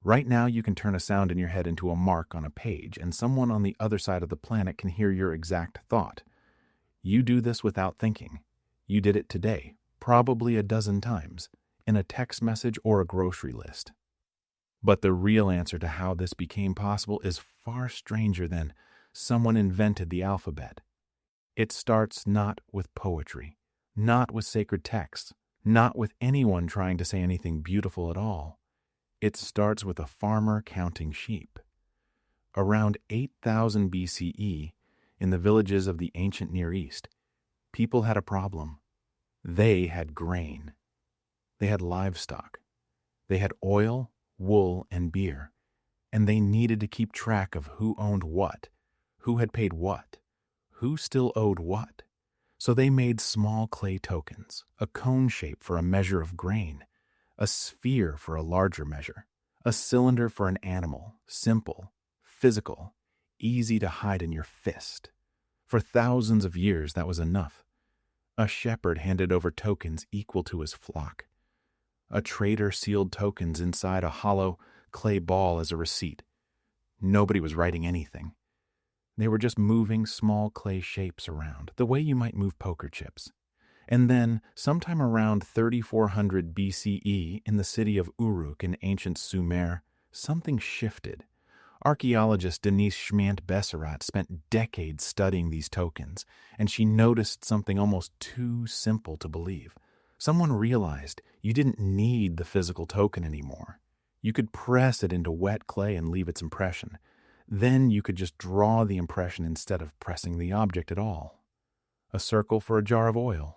Right now, you can turn a sound in your head into a mark on a page, and someone on the other side of the planet can hear your exact thought. You do this without thinking. You did it today, probably a dozen times, in a text message or a grocery list. But the real answer to how this became possible is far stranger than someone invented the alphabet. It starts not with poetry, not with sacred texts, not with anyone trying to say anything beautiful at all. It starts with a farmer counting sheep. Around 8000 BCE, in the villages of the ancient Near East, people had a problem. They had grain. They had livestock. They had oil, wool, and beer, and they needed to keep track of who owned what, who had paid what, who still owed what. So they made small clay tokens, a cone shape for a measure of grain, a sphere for a larger measure, a cylinder for an animal, simple, physical, easy to hide in your fist. For thousands of years, that was enough. A shepherd handed over tokens equal to his flock. A trader sealed tokens inside a hollow clay ball as a receipt. Nobody was writing anything. They were just moving small clay shapes around, the way you might move poker chips. And then, sometime around 3400 BCE, in the city of Uruk in ancient Sumer, something shifted. Archaeologist Denise Schmandt-Besserat spent decades studying these tokens, and she noticed something almost too simple to believe. Someone realized you didn't need the physical token anymore. You could press it into wet clay and leave its impression. Then you could just draw the impression instead of pressing the object at all. A circle for a jar of oil.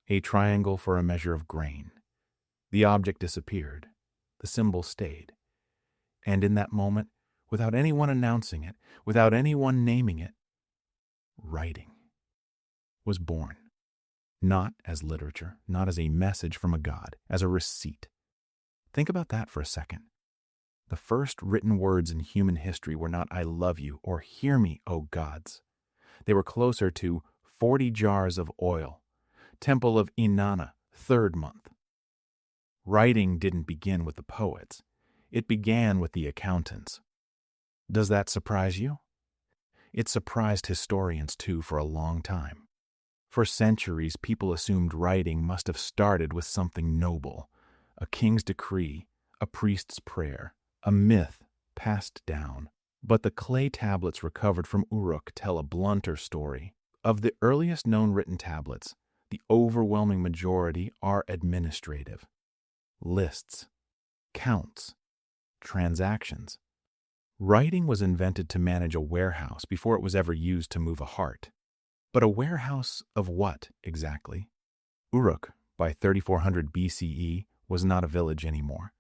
A triangle for a measure of grain. The object disappeared. The symbol stayed. And in that moment, without anyone announcing it, without anyone naming it, writing was born. Not as literature, not as a message from a god, as a receipt. Think about that for a second. The first written words in human history were not "I love you" or "Hear me, O gods." They were closer to 40 jars of oil, Temple of Inanna, 3rd month. Writing didn't begin with the poets. It began with the accountants. Does that surprise you? It surprised historians too for a long time. For centuries, people assumed writing must have started with something noble, a king's decree, a priest's prayer, a myth passed down. But the clay tablets recovered from Uruk tell a blunter story. Of the earliest known written tablets, the overwhelming majority are administrative. Lists, counts, transactions. Writing was invented to manage a warehouse before it was ever used to move a heart. But a warehouse of what, exactly? Uruk, by 3400 BCE, was not a village anymore.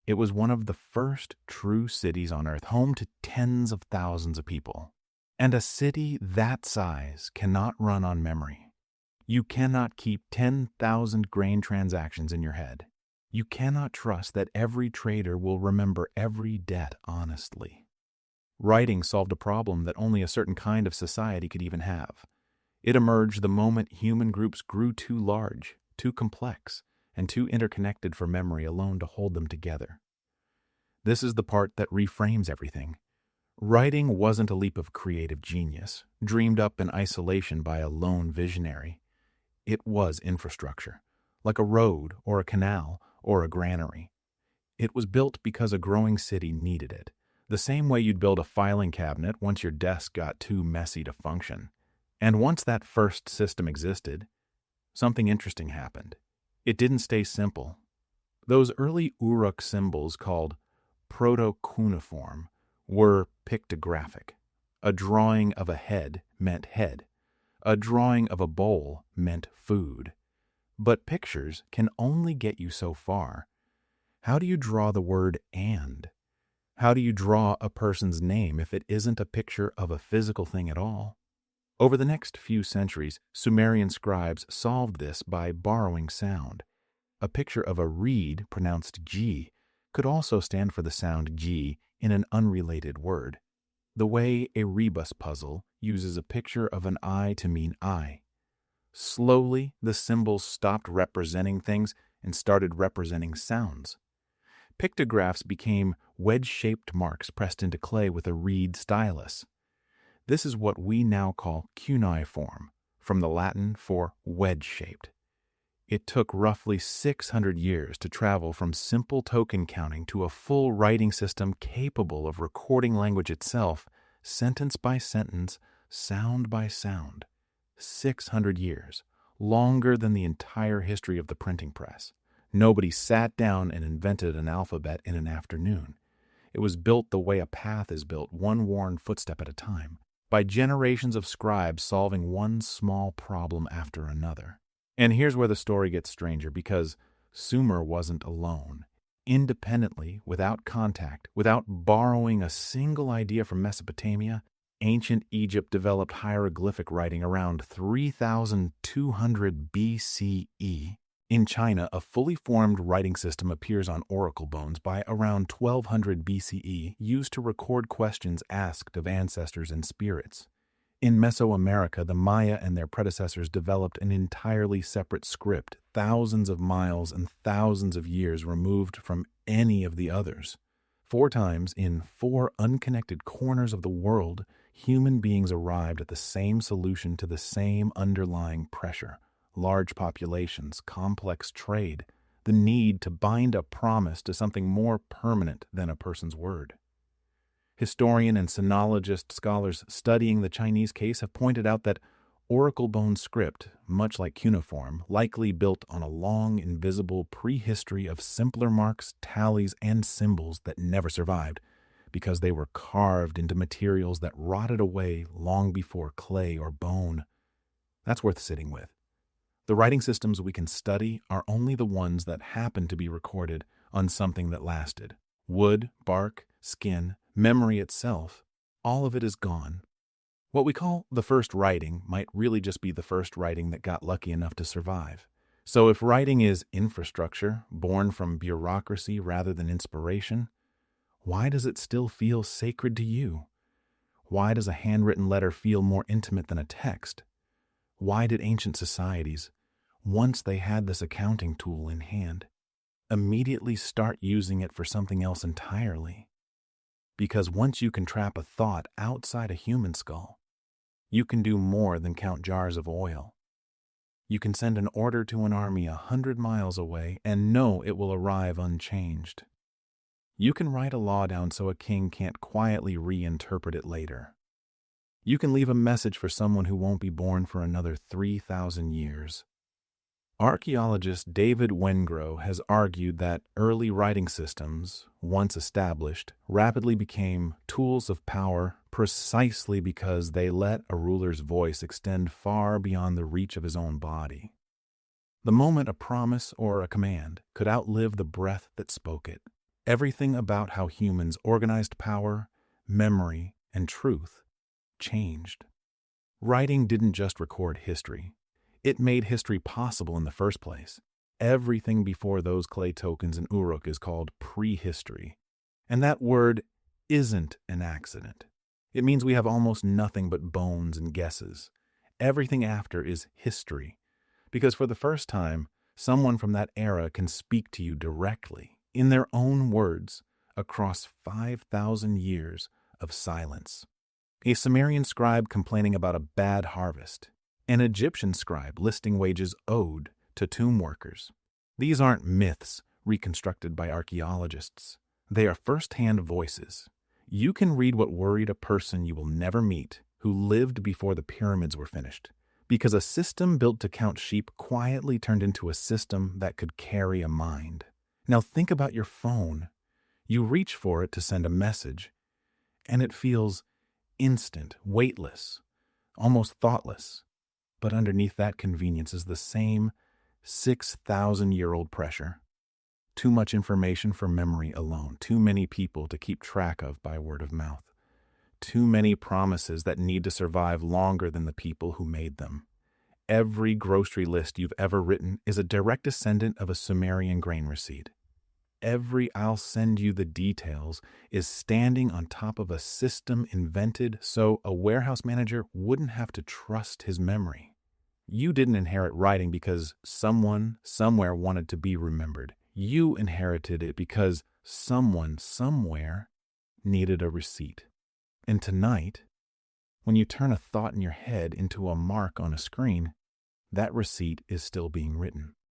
It was one of the first true cities on Earth, home to tens of thousands of people. And a city that size cannot run on memory. You cannot keep 10,000 grain transactions in your head. You cannot trust that every trader will remember every debt honestly. Writing solved a problem that only a certain kind of society could even have. It emerged the moment human groups grew too large, too complex, and too interconnected for memory alone to hold them together. This is the part that reframes everything. Writing wasn't a leap of creative genius, dreamed up in isolation by a lone visionary. It was infrastructure, like a road or a canal or a granary. It was built because a growing city needed it, the same way you'd build a filing cabinet once your desk got too messy to function. And once that first system existed, something interesting happened. It didn't stay simple. Those early Uruk symbols, called Proto-Cuneiform, were pictographic. A drawing of a head meant head. A drawing of a bowl meant food. But pictures can only get you so far. How do you draw the word "and"? How do you draw a person's name if it isn't a picture of a physical thing at all? Over the next few centuries, Sumerian scribes solved this by borrowing sound. A picture of a reed pronounced G could also stand for the sound G in an unrelated word, the way a rebus puzzle uses a picture of an eye to mean eye. Slowly, the symbols stopped representing things and started representing sounds. Pictographs became wedge-shaped marks pressed into clay with a reed stylus. This is what we now call cuneiform, from the Latin for wedge-shaped. It took roughly 600 years to travel from simple token counting to a full writing system capable of recording language itself, sentence by sentence, sound by sound. 600 years, longer than the entire history of the printing press. Nobody sat down and invented an alphabet in an afternoon. It was built the way a path is built, one worn footstep at a time, by generations of scribes solving one small problem after another. And here's where the story gets stranger, because Sumer wasn't alone. Independently, without contact, without borrowing a single idea from Mesopotamia, ancient Egypt developed hieroglyphic writing around 3200 BCE. In China, a fully formed writing system appears on oracle bones by around 1200 BCE, used to record questions asked of ancestors and spirits. In Mesoamerica, the Maya and their predecessors developed an entirely separate script, thousands of miles and thousands of years removed from any of the others. 4 times in 4 unconnected corners of the world, human beings arrived at the same solution to the same underlying pressure: large populations, complex trade, the need to bind a promise to something more permanent than a person's word. Historian and sinologist scholars studying the Chinese case have pointed out that oracle bone script, much like cuneiform, likely built on a long, invisible prehistory of simpler marks, tallies, and symbols that never survived, because they were carved into materials that rotted away long before clay or bone. That's worth sitting with. The writing systems we can study are only the ones that happen to be recorded on something that lasted. Wood, bark, skin, memory itself, all of it is gone. What we call the first writing might really just be the first writing that got lucky enough to survive. So if writing is infrastructure, born from bureaucracy rather than inspiration, why does it still feel sacred to you? Why does a handwritten letter feel more intimate than a text? Why did ancient societies, once they had this accounting tool in hand, immediately start using it for something else entirely? Because once you can trap a thought outside a human skull, you can do more than count jars of oil. You can send an order to an army 100 miles away and know it will arrive unchanged. You can write a law down so a king can't quietly reinterpret it later. You can leave a message for someone who won't be born for another 3,000 years. Archaeologist David Wengrow has argued that early writing systems, once established, rapidly became tools of power precisely because they let a ruler's voice extend far beyond the reach of his own body. The moment a promise or a command could outlive the breath that spoke it, everything about how humans organized power, memory, and truth changed. Writing didn't just record history. It made history possible in the first place. Everything before those clay tokens in Uruk is called prehistory. And that word isn't an accident. It means we have almost nothing but bones and guesses. Everything after is history. Because for the first time, someone from that era can speak to you directly, in their own words, across 5,000 years of silence. A Sumerian scribe complaining about a bad harvest. An Egyptian scribe listing wages owed to tomb workers. These aren't myths reconstructed by archaeologists. They are first-hand voices. You can read what worried a person you will never meet who lived before the pyramids were finished, because a system built to count sheep quietly turned into a system that could carry a mind. Now think about your phone. You reach for it to send a message, and it feels instant, weightless, almost thoughtless. But underneath that convenience is the same 6,000-year-old pressure. Too much information for memory alone. Too many people to keep track of by word of mouth. Too many promises that need to survive longer than the people who made them. Every grocery list you've ever written is a direct descendant of a Sumerian grain receipt. Every "I'll send you the details" is standing on top of a system invented so a warehouse manager wouldn't have to trust his memory. You didn't inherit writing because someone somewhere wanted to be remembered. You inherited it because Someone somewhere needed a receipt. And tonight, when you turn a thought in your head into a mark on a screen, that receipt is still being written.